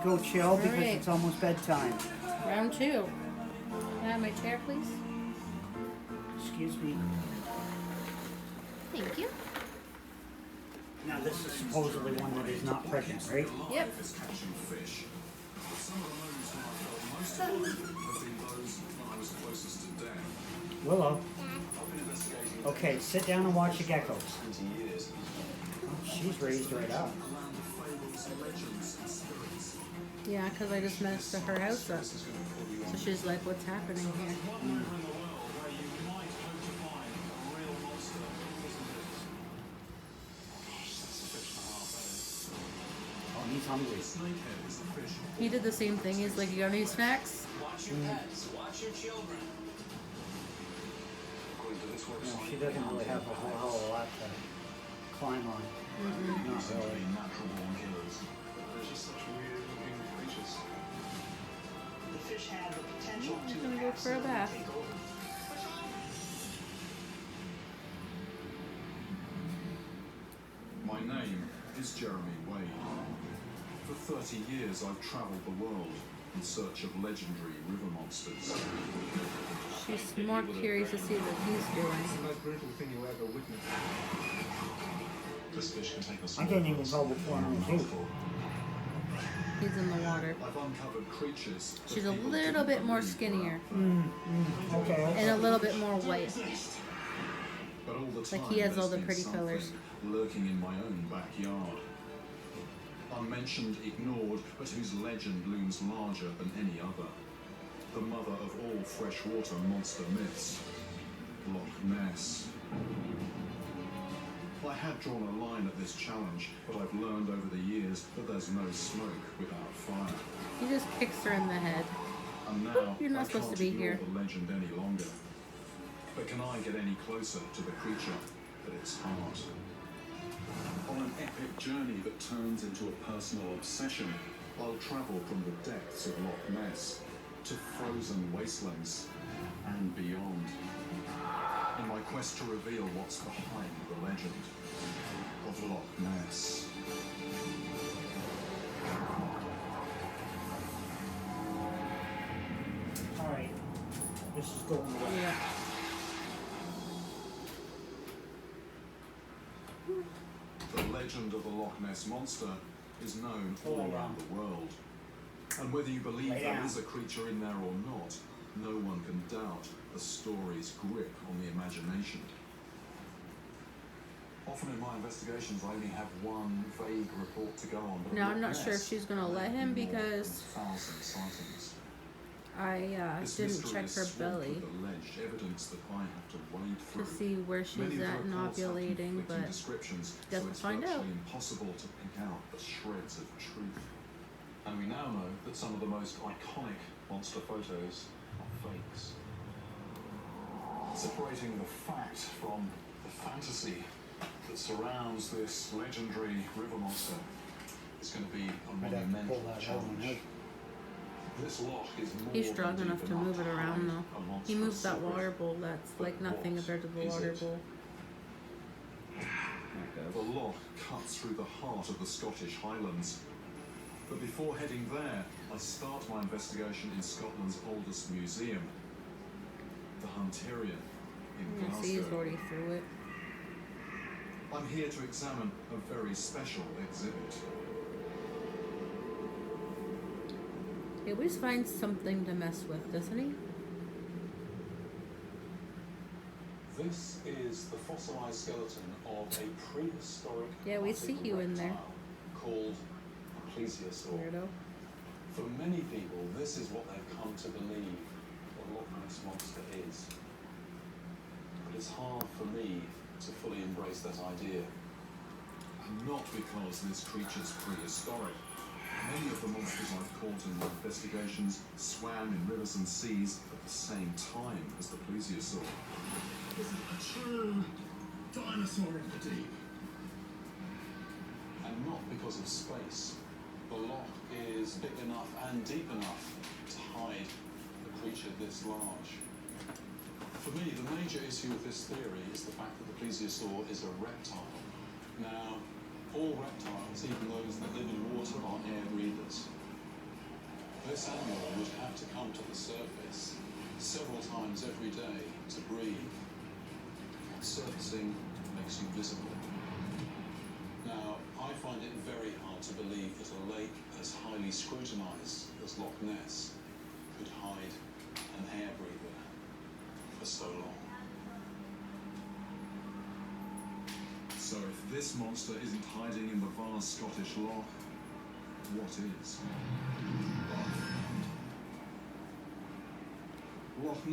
go chill because right. it's almost bedtime. Round 2. Can I have my chair, please? Excuse me. Thank you. Now this is supposedly one that is not pregnant, right? Yep. Willow. Okay, sit down and watch the geckos. Oh, she's raised right up. Yeah, because I just messed her house up. So she's like, what's happening here? Oh, he's hungry. He did the same thing. He's like, you got any snacks? Watch your pets. Watch your children. No, she doesn't really have a whole hell of a lot to climb on. Not really. The fish have the potential He's to gonna go for a bath. take over. My name is Jeremy Wade. For 30 years I've travelled the world in search of legendary river monsters. She's more curious to see what he's doing. the most brutal thing you ever witnessed. This fish can take a I small can't even person go before I'm in to zoo. He's in the water. I've uncovered creatures. that She's a people little didn't bit more believe skinnier. were Okay. And a little bit more white. But all the time, Like he has all there's the been pretty something colours. lurking in my own backyard. Unmentioned, ignored, but whose legend looms larger than any other. The mother of all freshwater monster myths, Loch Ness. I had drawn a line at this challenge, but I've learned over the years that there's no smoke without fire. He just kicks her in the head. And now You're not I supposed can't to be ignore here. the legend any longer. But can I get any closer to the creature at its heart? On an epic journey that turns into a personal obsession, I'll travel from the depths of Loch Ness to frozen wastelands and beyond. In my quest to reveal what's behind the legend of Loch Ness. Alright. This is going away. Yeah. The legend of the Loch Ness Monster is known all Lie around down. the world. And whether you believe Lay there down. is a creature in there or not, no one can doubt the story's grip on the imagination. Often in my investigations, I only have one vague report to go on. But Now at I'm not Loch sure if Ness, she's gonna let there him are more than because 1,000 sightings. I This didn't mystery check is her swamped belly with alleged evidence that I have to wade to through. see where she's Many of the at and reports have ovulating, conflicting but descriptions, guess so we'll it's find out. virtually impossible to pick out the shreds of truth. And we now know that some of the most iconic monster photos are fakes. Separating the fact from the fantasy that surrounds this legendary river monster is going to be a I'd have to monumental pull that whole one challenge. out. This loch is more he's than strong deep enough to move it hide around though. a He monstrous moves that secret. water bowl that's like nothing What compared to the is water it? bowl. The loch cuts through the heart of the Scottish Highlands. But before heading there, I start my investigation in Scotland's oldest museum, the Hunterian in Yeah, see, he's Glasgow. already through it. I'm here to examine a very special exhibit. He always finds something to mess with, doesn't he? This is the fossilized skeleton of a prehistoric Yeah, we see you in there. reptile called a plesiosaur. Weirdo. For many people, this is what they've come to believe the Loch Ness Monster is. But it's hard for me to fully embrace that idea. And not because this creature's prehistoric. Many of the monsters I've caught in my investigations swam in rivers and seas at the same time as the plesiosaur. This is a true dinosaur of the deep. And not because of space. The loch is big enough and deep enough to hide a creature this large. For me, the major issue with this theory is the fact that the plesiosaur is a reptile. Now, all reptiles, even those that live in water, are air breathers. This animal would have to come to the surface several times every day to breathe. Surfacing makes you visible. Now, I find it very hard to believe that a lake as highly scrutinised as Loch Ness could hide an air breather for so long. So if this monster isn't hiding in the vast Scottish loch, what is? Loch Ness.